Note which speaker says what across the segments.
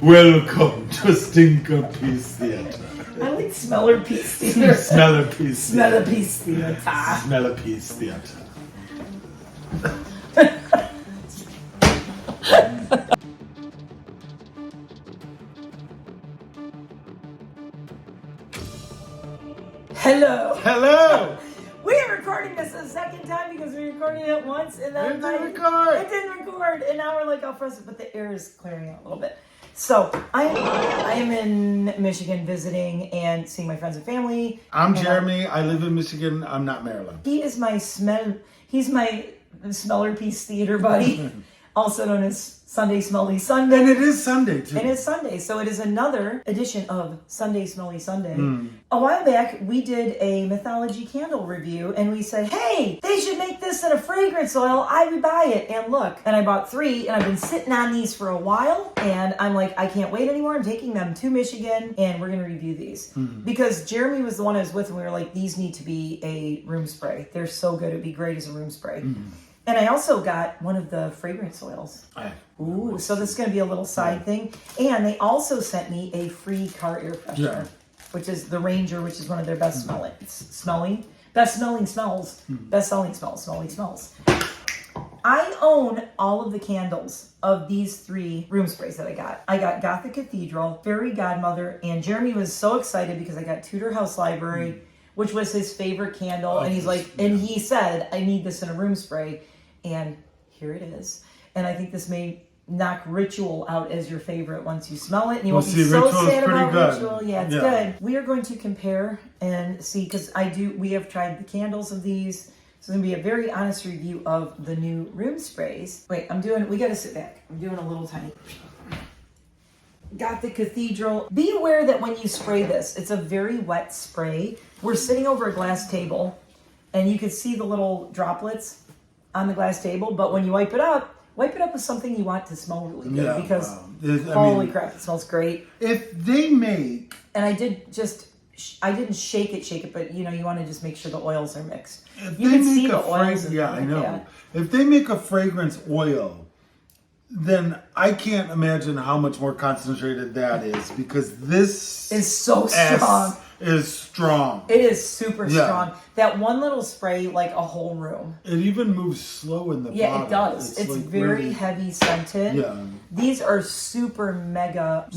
Speaker 1: Welcome to Stinker Piece Theater.
Speaker 2: I like Smeller Piece Theater.
Speaker 1: Smeller Piece
Speaker 2: Smeller Piece Theater.
Speaker 1: Smeller Piece Theater.
Speaker 2: Hello.
Speaker 1: Hello.
Speaker 2: We are recording this a second time because we recorded it once and then
Speaker 1: It didn't record.
Speaker 2: It didn't record, and now we're like all frustrated, but the air is clearing out a little bit. So I am in Michigan visiting and seeing my friends and family.
Speaker 1: I'm Jeremy. I live in Michigan. I'm not Maryland.
Speaker 2: He is my Smeller Piece Theater buddy, also known as Sunday Smelly Sunday.
Speaker 1: And it is Sunday, too.
Speaker 2: And it's Sunday, so it is another edition of Sunday Smelly Sunday. A while back, we did a Mythologie Candle review, and we said, hey, they should make this in a fragrance oil. I would buy it. And look, and I bought 3, and I've been sitting on these for a while, and I'm like, I can't wait anymore. I'm taking them to Michigan, and we're going to review these. Because Jeremy was the one I was with, and we were like, these need to be a room spray. They're so good. It'd be great as a room spray. And I also got one of the fragrance oils. Ooh, so this is going to be a little side thing. And they also sent me a free car air freshener, which is the Ranger, which is one of their best selling smells. I own all of the candles of these 3 room sprays that I got. I got Gothic Cathedral, Fairy Godmother, and Jeremy was so excited because I got Tudor House Library, which was his favorite candle. And he's like, and he said, I need this in a room spray. And here it is. And I think this may knock Ritual out as your favorite once you smell it. And you won't be so sad about Ritual. Yeah, it's good. We are going to compare and see, because we have tried the candles of these. So it's going to be a very honest review of the new room sprays. Wait, we got to sit back. I'm doing a little tiny. Gothic Cathedral. Be aware that when you spray this, it's a very wet spray. We're sitting over a glass table, and you can see the little droplets on the glass table, but when you wipe it up with something you want to smell really good, because holy crap, it smells great.
Speaker 1: If they make...
Speaker 2: And I didn't shake it, but you want to just make sure the oils are mixed. You can see the oils.
Speaker 1: Yeah, I know. If they make a fragrance oil, then I can't imagine how much more concentrated that is, because this
Speaker 2: is so strong.
Speaker 1: Is strong.
Speaker 2: It is super strong. That one little spray, like a whole room.
Speaker 1: It even moves slow in the bottle.
Speaker 2: Yeah, it does. It's like very really heavy scented. Yeah. These are super mega.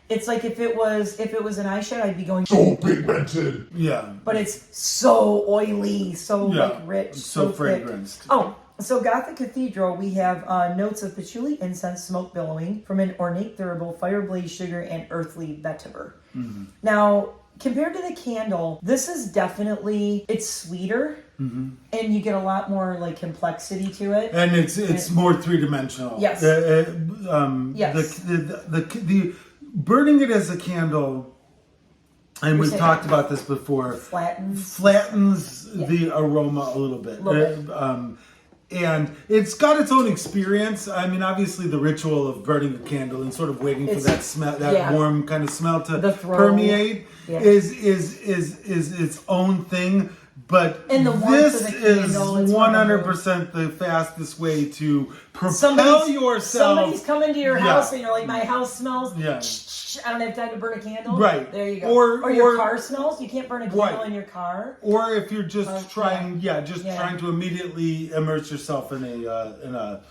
Speaker 2: It's like if it was an eyeshadow, I'd be going
Speaker 1: so pigmented. Yeah.
Speaker 2: But it's so oily, so like rich,
Speaker 1: so fragranced.
Speaker 2: Oh. So Gothic Cathedral, we have notes of patchouli, incense, smoke billowing from an ornate thurible, fire blaze sugar, and earthly vetiver. Now, compared to the candle, this is definitely, it's sweeter, and you get a lot more like complexity to it.
Speaker 1: And it's more 3-dimensional.
Speaker 2: Yes.
Speaker 1: Yes. The burning it as a candle, and we've talked about this before, flattens the aroma a little bit. And it's got its own experience. I mean, obviously, the ritual of burning a candle and sort of waiting for that smell, that warm kind of smell to permeate, is its own thing. But this is 100% the fastest way to propel yourself.
Speaker 2: Somebody's coming to your house and you're like, my house smells. Yeah. I don't have time to burn a candle. Right. There you go. Or your car smells. You can't burn a candle in your car.
Speaker 1: Or if you're just trying to immediately immerse yourself in a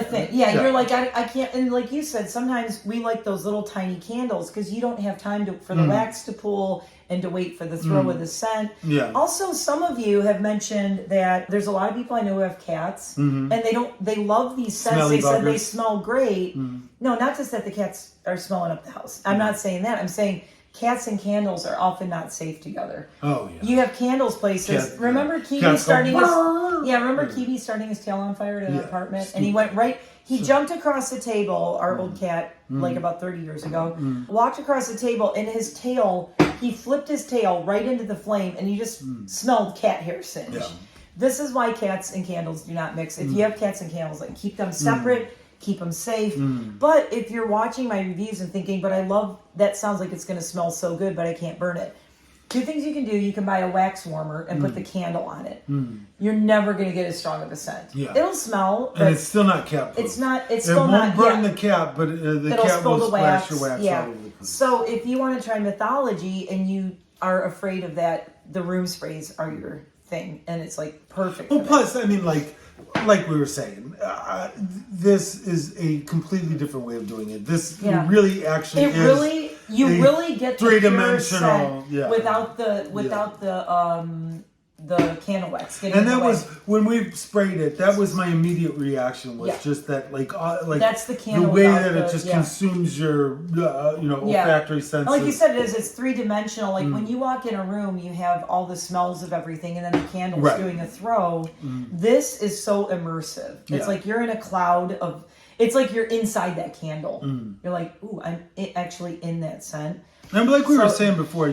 Speaker 2: thing. Yeah, you're like, I can't. And like you said, sometimes we like those little tiny candles because you don't have time for the wax to pool and to wait for the throw of the scent. Yeah. Also, some of you have mentioned that there's a lot of people I know who have cats, and they love these scents. Smelly said they smell great. No, not just that the cats are smelling up the house. I'm not saying that. I'm saying cats and candles are often not safe together. Oh yeah. You have candles places. Remember Kiwi starting Kiwi starting his tail on fire at an apartment, and he went right. He jumped across the table, our old cat, like about 30 years ago, walked across the table, and he flipped his tail right into the flame, and you just smelled cat hair singe. Yeah. This is why cats and candles do not mix. If you have cats and candles, like keep them separate, keep them safe. But if you're watching my reviews and thinking, but I love, that sounds like it's going to smell so good, but I can't burn it. Two things you can do. You can buy a wax warmer and put the candle on it. You're never going to get as strong of a scent. Yeah. It'll smell.
Speaker 1: And it's still not cap proof.
Speaker 2: It's not. It's still not.
Speaker 1: It won't burn the cap, but the cap will splash your wax all over the place.
Speaker 2: So if you want to try Mythologie and you are afraid of that, the room sprays are your thing. And it's like perfect.
Speaker 1: Well, plus, I mean, like we were saying, this is a completely different way of doing it. This really actually you really get the three-dimensional
Speaker 2: without the candle wax getting
Speaker 1: and that was when we sprayed it. That was my immediate reaction was just that like
Speaker 2: that's the candle
Speaker 1: the way that it just consumes your olfactory senses.
Speaker 2: Like you said, it's three-dimensional. Like when you walk in a room, you have all the smells of everything, and then the candle's doing a throw. This is so immersive. It's like you're in a cloud of. It's like you're inside that candle. You're like, ooh, I'm actually in that scent.
Speaker 1: And like we were saying before,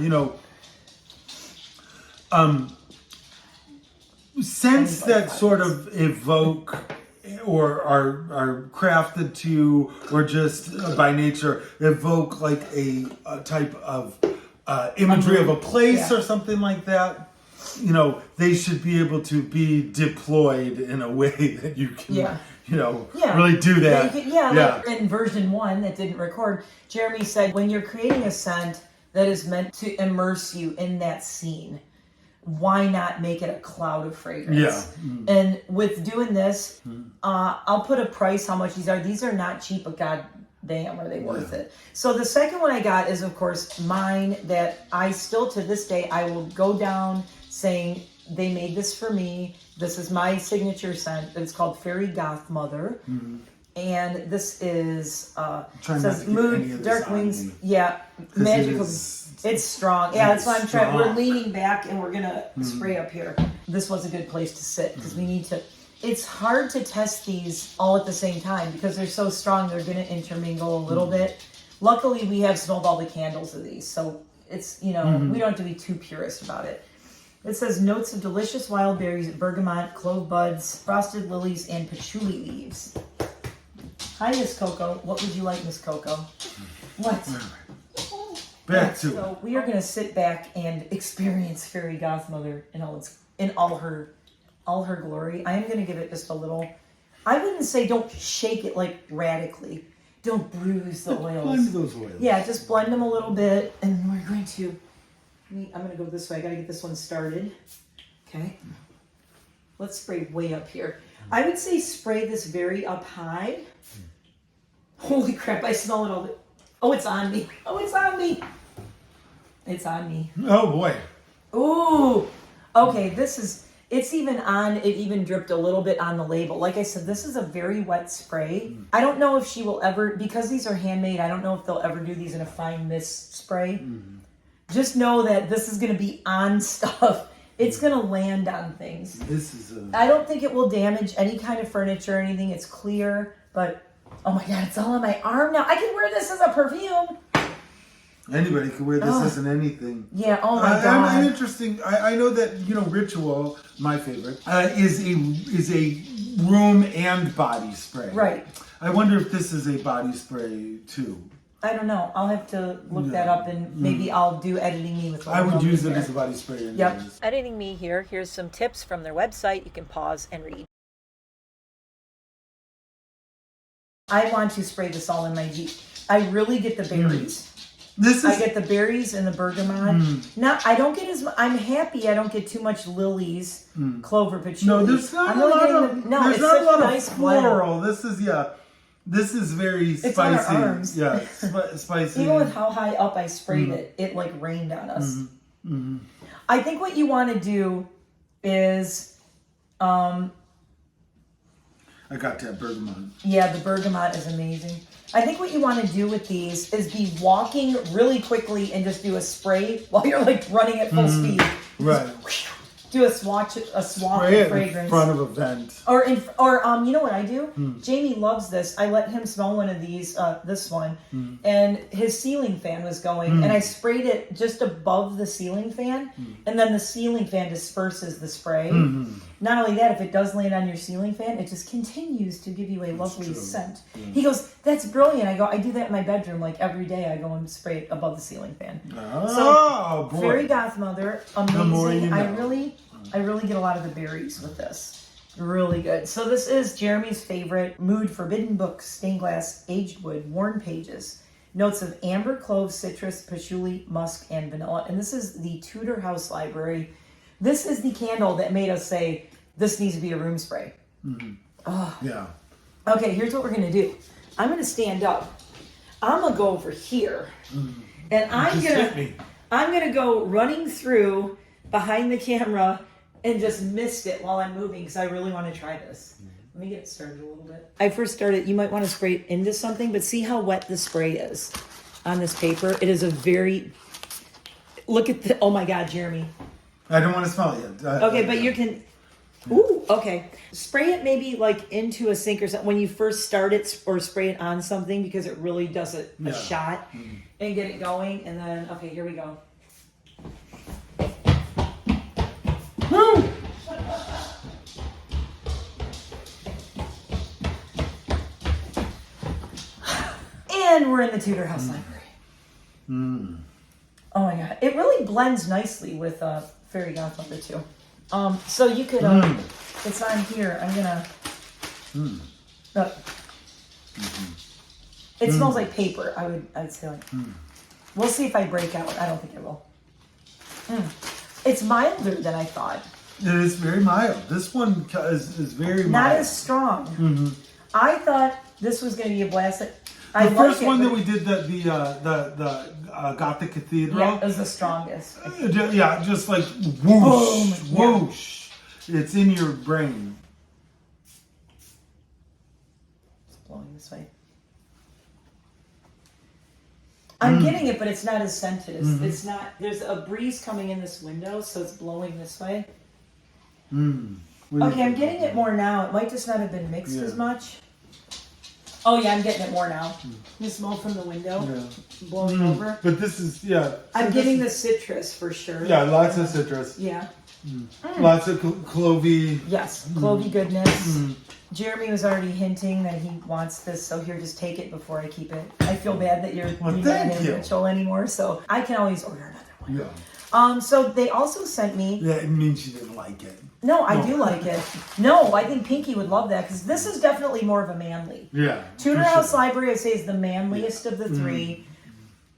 Speaker 1: scents that sort of evoke or are crafted to, or just by nature evoke like a type of imagery of a place or something like that. They should be able to be deployed in a way that you can, really do that.
Speaker 2: Like in version 1 that didn't record, Jeremy said, when you're creating a scent that is meant to immerse you in that scene, why not make it a cloud of fragrance? Yeah. And with doing this, I'll put a price how much these are. These are not cheap, but god damn, are they worth it. So the second one I got is, of course, mine that I still, to this day, I will go down saying, they made this for me. This is my signature scent. It's called Fairy Gothmother. And this is, says Mood, Dark Wings. Yeah, magical. It's strong. Yeah, that's why I'm trying. We're leaning back and we're going to spray up here. This was a good place to sit because we need to. It's hard to test these all at the same time because they're so strong. They're going to intermingle a little bit. Luckily, we have smelled all the candles of these. So it's, we don't have to be too purist about it. It says notes of delicious wild berries, bergamot, clove buds, frosted lilies, and patchouli leaves. Hi, Miss Coco. What would you like, Miss Coco? What?
Speaker 1: Back to
Speaker 2: so we are going to sit back and experience Fairy Gothmother in all her glory. I am going to give it just a little. I wouldn't say don't shake it like radically. Don't bruise the oils.
Speaker 1: Blend those oils.
Speaker 2: Yeah, just blend them a little bit, and we're going to. I'm going to go this way. I got to get this one started. Okay. Let's spray way up here. I would say spray this very up high. Holy crap! I smell it all. Oh, it's on me. Oh, it's on me. It's on me.
Speaker 1: Oh, boy.
Speaker 2: Ooh. Okay, it's even on, it even dripped a little bit on the label. Like I said, this is a very wet spray. I don't know if she will ever, because these are handmade, I don't know if they'll ever do these in a fine mist spray. Just know that this is going to be on stuff. It's going to land on things. I don't think it will damage any kind of furniture or anything. It's clear, but oh my God, it's all on my arm now. I can wear this as a perfume.
Speaker 1: Anybody can wear this as an anything.
Speaker 2: Yeah, oh my God.
Speaker 1: I'm interesting. I know that, Ritual, my favorite, is a room and body spray.
Speaker 2: Right.
Speaker 1: I wonder if this is a body spray too.
Speaker 2: I don't know. I'll have to look that up and maybe I'll do Editing Me with.
Speaker 1: I would use it as a body spray.
Speaker 2: Yep. Editing Me here. Here's some tips from their website. You can pause and read. I want to spray this all in my Jeep. I really get the berries. I get the berries and the bergamot. Now, I don't get I'm happy I don't get too much lilies, clover, patchouli.
Speaker 1: No, there's not a lot of, there's not a lot of floral. This is very spicy.
Speaker 2: It's on our arms.
Speaker 1: Yeah, spicy.
Speaker 2: Even with how high up I sprayed it, it like rained on us. I think what you want to do is,
Speaker 1: I got that bergamot.
Speaker 2: Yeah, the bergamot is amazing. I think what you want to do with these is be walking really quickly and just do a spray while you're like running at full speed.
Speaker 1: Right.
Speaker 2: Do a swath of fragrance
Speaker 1: in front of a vent.
Speaker 2: Or you know what I do? Jamie loves this. I let him smell one of these, this one, and his ceiling fan was going, and I sprayed it just above the ceiling fan, and then the ceiling fan disperses the spray. not only that, if it does land on your ceiling fan, it just continues to give you a lovely scent. Yeah. He goes, that's brilliant. I go, I do that in my bedroom like every day. I go and spray it above the ceiling fan.
Speaker 3: Oh,
Speaker 2: so, boy. Fairy Gothmother, amazing. I really get a lot of the berries with this. Really good. So this is Jeremy's favorite Mood Forbidden Books Stained Glass Aged Wood Worn Pages. Notes of amber, clove, citrus, patchouli, musk, and vanilla. And this is the Tudor House Library. This is the candle that made us say, this needs to be a room spray.
Speaker 1: Mm-hmm.
Speaker 2: Oh.
Speaker 1: Yeah.
Speaker 2: Okay, here's what we're going to do. I'm going to stand up. I'm going to go over here. Mm-hmm. And I'm going to go running through behind the camera and just mist it while I'm moving because I really want to try this. Let me get it started a little bit. I first started, you might want to spray it into something, but see how wet the spray is on this paper. It is a very, look at the, oh my God, Jeremy.
Speaker 1: I don't want to smell it yet.
Speaker 2: Okay, but you can, ooh, okay. Spray it maybe like into a sink or something when you first start it, or spray it on something because it really does a shot and get it going. And then, okay, here we go.
Speaker 1: Woo!
Speaker 2: And we're in the Tudor House Library.
Speaker 1: Mm.
Speaker 2: Oh my God. It really blends nicely with Fairy Gothmother too. So you could, it's on here. I'm gonna, look. It smells like paper. I'd say like, we'll see if I break out. I don't think I will. It's milder than I thought.
Speaker 1: It is very mild. This one is very mild.
Speaker 2: Not as strong.
Speaker 1: Mm-hmm.
Speaker 2: I thought this was going to be a blast.
Speaker 1: The first one that we did, the Gothic Cathedral.
Speaker 2: Yeah, it was the strongest.
Speaker 1: Yeah, just like whoosh, whoosh. Yeah. It's in your brain.
Speaker 2: It's blowing this way. I'm getting it, but it's not as scented. It's not. There's a breeze coming in this window, so it's blowing this way. Okay, I'm getting it more now. It might just not have been mixed as much. Oh yeah, I'm getting it more now. You smell from the window blowing over.
Speaker 1: But this is
Speaker 2: I'm getting the citrus for sure.
Speaker 1: Yeah, lots of citrus.
Speaker 2: Yeah.
Speaker 1: Lots of clovey.
Speaker 2: Yes, clovey goodness. Jeremy was already hinting that he wants this, so here, just take it before I keep it. I feel bad that you're not in Mitchell anymore, so I can always order another one. Yeah. So they also sent me.
Speaker 1: Yeah, it means you didn't like it.
Speaker 2: No, I do like it. No, I think Pinky would love that because this is definitely more of a manly.
Speaker 1: Yeah.
Speaker 2: Tudor House Library, I say, is the manliest of the three.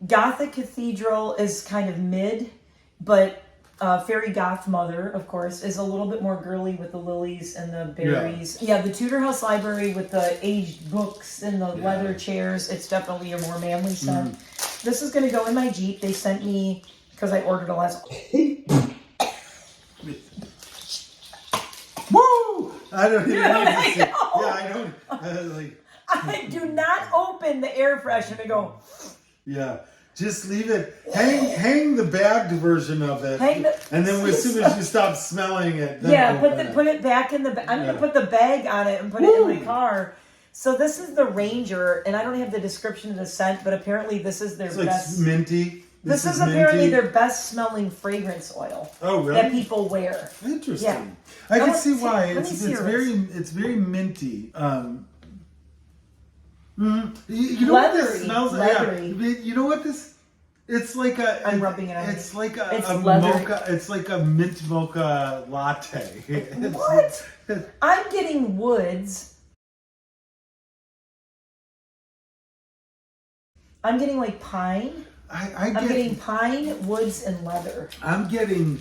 Speaker 2: Gothic Cathedral is kind of mid, but Fairy Gothmother, of course, is a little bit more girly with the lilies and the berries. Yeah, the Tudor House Library with the aged books and the leather chairs, it's definitely a more manly scent. This is going to go in my Jeep. They sent me, because I ordered a last...
Speaker 1: Woo! I don't even like to see. Yeah, I don't.
Speaker 2: I do not open the air freshener and go...
Speaker 1: Yeah. Just leave it. Hang the bagged version of it. And then as soon as you stop smelling it, then
Speaker 2: put it back in the bag. I'm going to put the bag on it and put it in my car. So this is the Ranger, and I don't have the description of the scent, but apparently this is their best.
Speaker 1: Like minty.
Speaker 2: This is apparently their best smelling fragrance oil.
Speaker 1: Oh, really?
Speaker 2: That people wear.
Speaker 1: Interesting.
Speaker 2: Yeah.
Speaker 1: I can see why. It's very minty. You know what this smells like?
Speaker 2: Leathery.
Speaker 1: Yeah. You know what this? It's like a.
Speaker 2: I'm rubbing it on.
Speaker 1: It's like
Speaker 2: it's
Speaker 1: a mocha. It's like a mint mocha latte.
Speaker 2: What? I'm getting woods. I'm getting like pine. I'm getting pine, woods, and leather.
Speaker 1: I'm getting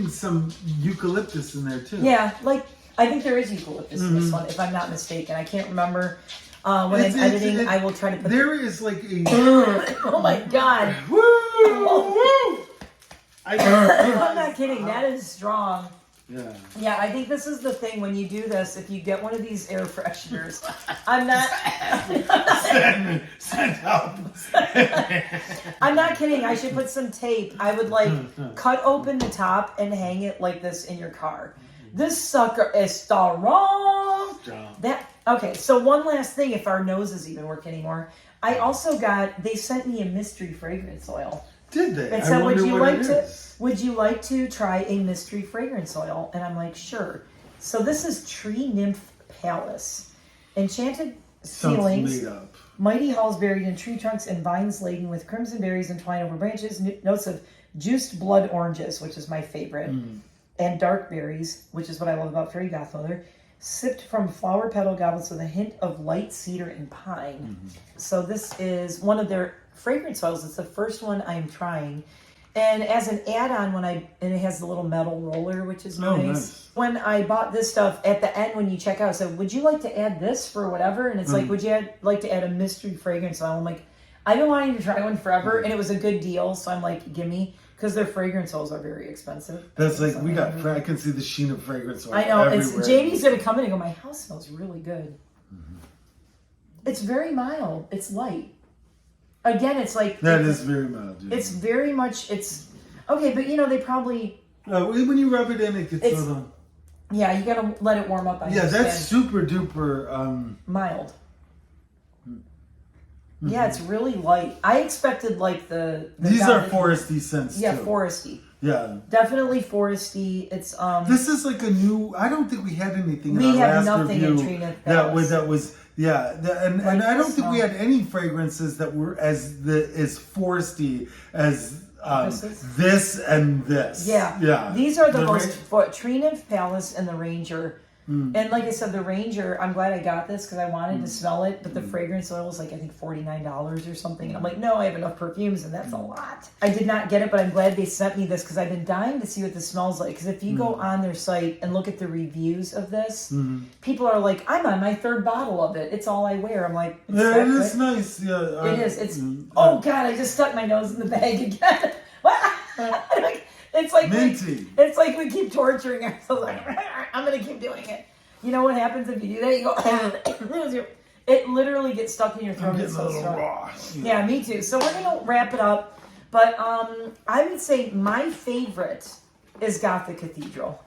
Speaker 1: some eucalyptus in there too.
Speaker 2: Yeah, like I think there is eucalyptus in this one, if I'm not mistaken. I can't remember. When I'm editing, I will try to put.
Speaker 1: There is like a.
Speaker 2: Oh my God!
Speaker 1: Woo! Woo!
Speaker 2: I'm not kidding. That is strong.
Speaker 1: Yeah.
Speaker 2: Yeah, I think this is the thing when you do this. If you get one of these air fresheners, I'm not.
Speaker 1: Send help.
Speaker 2: I'm not kidding. I should put some tape. I would cut open the top and hang it like this in your car. This sucker is strong. Okay, so one last thing, if our noses even work anymore. I also they sent me a mystery fragrance oil.
Speaker 1: Did they?
Speaker 2: It said, would you like to try a mystery fragrance oil? And I'm like, sure. So this is Tree Nymph Palace. Enchanted
Speaker 1: Sounds
Speaker 2: ceilings.
Speaker 1: made up.
Speaker 2: Mighty halls buried in tree trunks and vines laden with crimson berries entwined over branches. Notes of juiced blood oranges, which is my favorite. And dark berries, which is what I love about Fairy Gothmother. Sipped from flower petal goblets with a hint of light cedar and pine. So this is one of their fragrance oils. It's the first one I'm trying. And as an add-on, and it has the little metal roller, which is nice. When I bought this stuff, at the end when you check out, I said, would you like to add this for whatever? And it's like, would you like to add a mystery fragrance oil? I'm like, I've been wanting to try one forever, and it was a good deal. So I'm like, gimme. Because their fragrance oils are very expensive.
Speaker 1: That's like, I can see the sheen of fragrance oil.
Speaker 2: I know.
Speaker 1: Everywhere.
Speaker 2: Jamie's going to come in and go, my house smells really good. It's very mild. It's light. Again, it's like...
Speaker 1: That is very mild. Yeah.
Speaker 2: It's very much... Okay, but they probably...
Speaker 1: when you rub it in, it gets sort of...
Speaker 2: Yeah, you got to let it warm up on your skin.
Speaker 1: That's super duper...
Speaker 2: mild. Yeah, it's really light. I expected like the
Speaker 1: These are foresty scents too.
Speaker 2: Yeah, foresty.
Speaker 1: Yeah.
Speaker 2: Definitely foresty. It's
Speaker 1: This is like a new... I don't think we had anything
Speaker 2: in our last review in Tree Nymph
Speaker 1: that was... Yeah, and I don't think we had any fragrances that were as foresty as this and this.
Speaker 2: Yeah. These are the most... Tree Nymph Palace and the Ranger. And like I said, the Ranger, I'm glad I got this because I wanted to smell it, but the fragrance oil was like, I think $49 or something. And I'm like, no, I have enough perfumes, and that's a lot. I did not get it, but I'm glad they sent me this because I've been dying to see what this smells like. Because if you go on their site and look at the reviews of this, people are like, I'm on my 3rd bottle of it. It's all I wear. I'm like,
Speaker 1: it is nice. Yeah,
Speaker 2: it is. It's, oh God, I just stuck my nose in the bag again. It's like
Speaker 1: minty.
Speaker 2: It's like we keep torturing ourselves. Like, I'm gonna keep doing it. You know what happens if you do that? You go, it literally gets stuck in your throat. It's so strong. Yeah, me too. So we're gonna wrap it up. But I would say my favorite is Gothic Cathedral.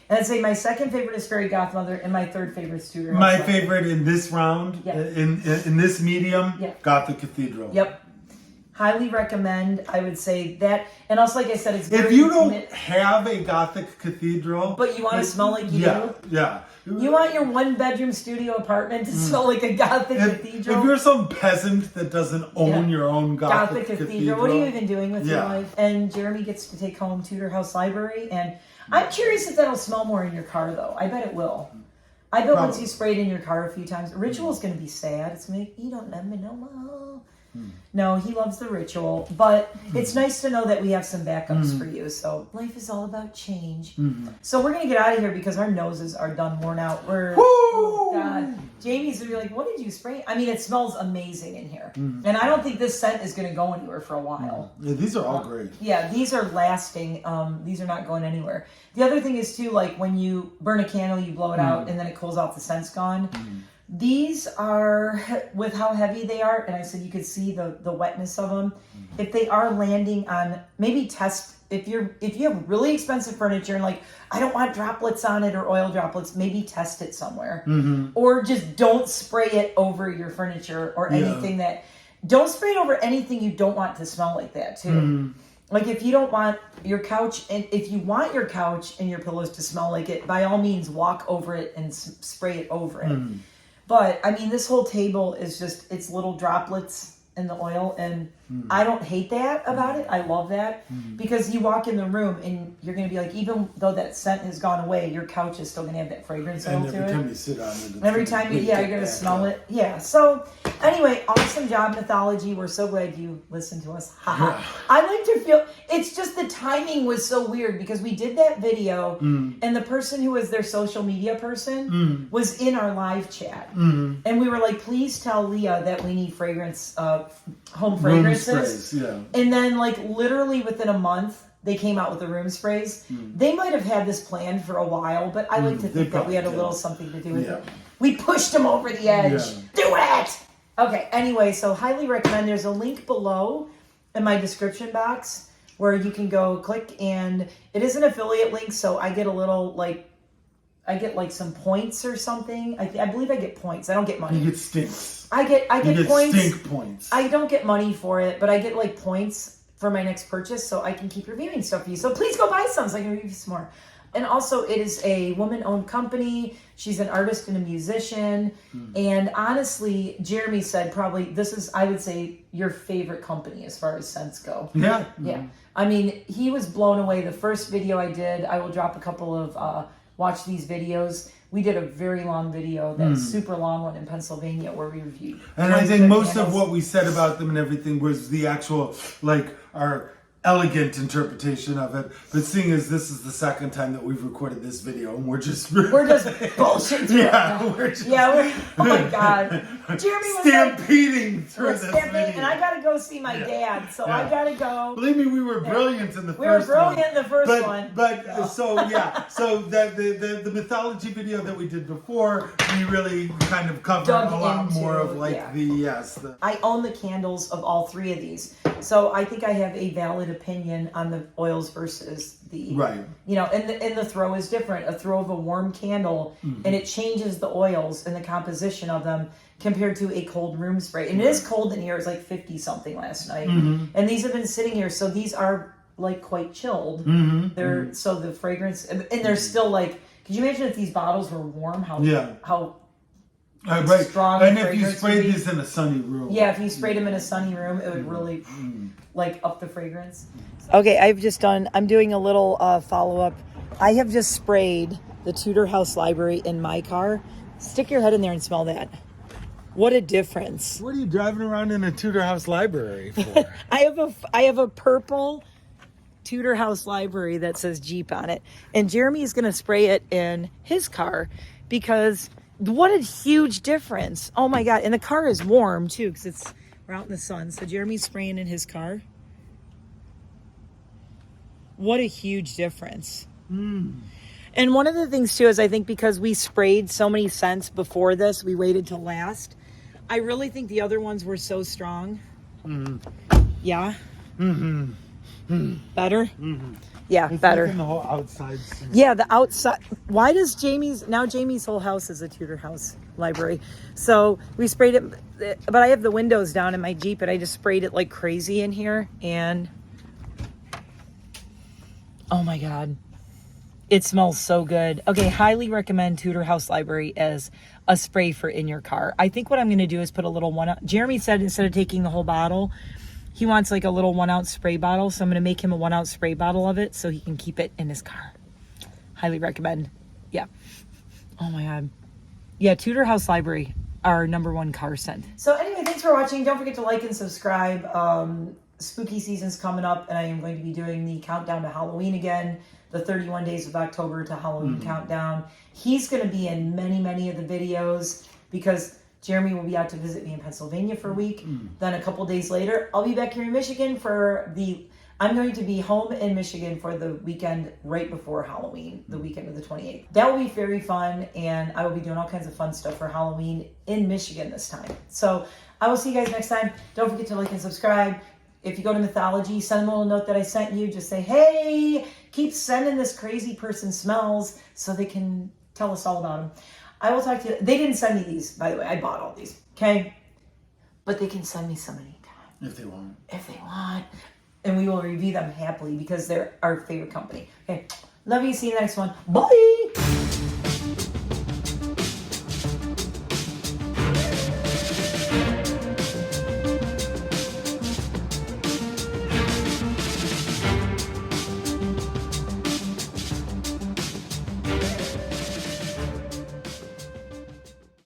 Speaker 2: And I'd say my second favorite is Fairy Gothmother, and my third favorite is Tudor.
Speaker 1: My favorite in this round, in this medium, Gothic Cathedral.
Speaker 2: Yep. Highly recommend. I would say that, and also like I said, it's very
Speaker 1: if you don't have a Gothic Cathedral,
Speaker 2: but you want to smell like you do,
Speaker 1: you
Speaker 2: want your 1-bedroom studio apartment to smell like a Gothic Cathedral.
Speaker 1: If you're some peasant that doesn't own your own Gothic Cathedral,
Speaker 2: what are you even doing with your life? And Jeremy gets to take home Tudor House Library, and I'm curious if that'll smell more in your car, though. I bet it will. I bet once you spray it in your car a few times, Ritual's going to be sad. It's going to be, you don't love me no more. No, he loves the Ritual, but it's nice to know that we have some backups for you. So life is all about change. So we're gonna get out of here because our noses are done, worn out. Oh God, Jamie's gonna be like, "What did you spray?" I mean, it smells amazing in here, and I don't think this scent is gonna go anywhere for a while.
Speaker 1: Yeah, these are all great.
Speaker 2: Yeah, these are lasting. These are not going anywhere. The other thing is too, like when you burn a candle, you blow it out, and then it cools off. The scent's gone. These are, with how heavy they are, and I said you could see the wetness of them. If they are landing on, maybe test, if you have really expensive furniture and like, I don't want droplets on it or oil droplets, maybe test it somewhere. Or just don't spray it over your furniture or anything don't spray it over anything you don't want to smell like that too. Like if you don't want your couch, and if you want your couch and your pillows to smell like it, by all means walk over it and spray it over it. But, I mean, this whole table is just, it's little droplets in the oil, and I don't hate that about it. I love that, because you walk in the room, and you're going to be like, even though that scent has gone away, your couch is still going to have that fragrance oil to it.
Speaker 1: And every time you sit on it.
Speaker 2: Every time you're going to smell it. Yeah, so, anyway, awesome job, Mythology. We're so glad you listened to us. I like to feel, it's just the timing was so weird, because we did that video, and the person who was their social media person was in our live chat. And we were like, please tell Leah that we need fragrance, home fragrances. And then, like, literally within a month, they came out with the room sprays. They might have had this planned for a while, but I like to think that we had a little something to do with it. We pushed them over the edge. Do it! Okay, anyway, so highly recommend. There's a link below in my description box where you can go click, and it is an affiliate link, so I get a little, like, I get like some points or something. I believe I get points. I don't get money.
Speaker 1: You get stinks.
Speaker 2: I get points.
Speaker 1: Stink points.
Speaker 2: I don't get money for it, but I get like points for my next purchase, so I can keep reviewing stuff for you. So please go buy some so I can review some more. And also, it is a woman-owned company. She's an artist and a musician. And honestly, Jeremy said probably this is, I would say, your favorite company as far as scents go.
Speaker 1: Yeah.
Speaker 2: Yeah. I mean, he was blown away. The first video I did, I will drop a couple of watch these videos. We did a very long video, that super long one in Pennsylvania where we reviewed.
Speaker 1: And I think most of what we said about them and everything was the actual, like, our elegant interpretation of it. But seeing as this is the second time that we've recorded this video, and we're just
Speaker 2: bullshit. Oh my God, Jeremy was
Speaker 1: stampeding through this video,
Speaker 2: and I gotta go see my dad, so I gotta go.
Speaker 1: Believe me, we were brilliant in the first one.
Speaker 2: We were brilliant in the first one.
Speaker 1: So the mythology video that we did before, we really kind of covered a lot more of like
Speaker 2: I own the candles of all three of these, so I think I have a valid opinion on the oils versus the you know, and the throw is different. A throw of a warm candle and it changes the oils and the composition of them compared to a cold room spray. And it is cold in here. It's like 50 something last night, and these have been sitting here, so these are like quite chilled. They're so the fragrance, and they're still like. Could you imagine if these bottles were warm? How strong.
Speaker 1: And if you sprayed these in a sunny room.
Speaker 2: Yeah, if you sprayed them in a sunny room, it would really like up the fragrance. Okay, I'm doing a little follow-up. I have just sprayed the Tudor House Library in my car. Stick your head in there and smell that. What a difference.
Speaker 1: What are you driving around in a Tudor House Library for?
Speaker 2: I have a purple Tudor House Library that says Jeep on it. And Jeremy is going to spray it in his car because what a huge difference. Oh my God. And the car is warm too because we're out in the sun. So Jeremy's spraying in his car. What a huge difference. And one of the things too is I think because we sprayed so many scents before this, we waited till last. I really think the other ones were so strong. Yeah. Better? Yeah,
Speaker 1: it's
Speaker 2: better.
Speaker 1: Like the whole outside scene.
Speaker 2: Yeah, the outside. Why does Jamie's whole house is a Tudor House Library. So we sprayed it, but I have the windows down in my Jeep and I just sprayed it like crazy in here. And oh my God, it smells so good. Okay, highly recommend Tudor House Library as a spray for in your car. I think what I'm going to do is put a little Jeremy said instead of taking the whole bottle, he wants like a little 1 ounce spray bottle. So I'm going to make him a 1 ounce spray bottle of it so he can keep it in his car. Highly recommend. Yeah. Oh my God. Yeah, Tudor House Library, our #1 car scent. So anyway, thanks for watching. Don't forget to like and subscribe. Spooky season's coming up and I am going to be doing the countdown to Halloween again. The 31 days of October to Halloween countdown. He's going to be in many of the videos because Jeremy will be out to visit me in Pennsylvania for a week. Then a couple days later, I'll be back here in Michigan I'm going to be home in Michigan for the weekend right before Halloween, the weekend of the 28th. That will be very fun, and I will be doing all kinds of fun stuff for Halloween in Michigan this time. So I will see you guys next time. Don't forget to like and subscribe. If you go to Mythology, send them a little note that I sent you. Just say, hey, keep sending this crazy person smells so they can tell us all about them. I will talk to you. They didn't send me these, by the way. I bought all these, okay? But they can send me some anytime.
Speaker 1: If they want.
Speaker 2: If they want. And we will review them happily because they're our favorite company. Okay. Love you. See you in the next one. Bye.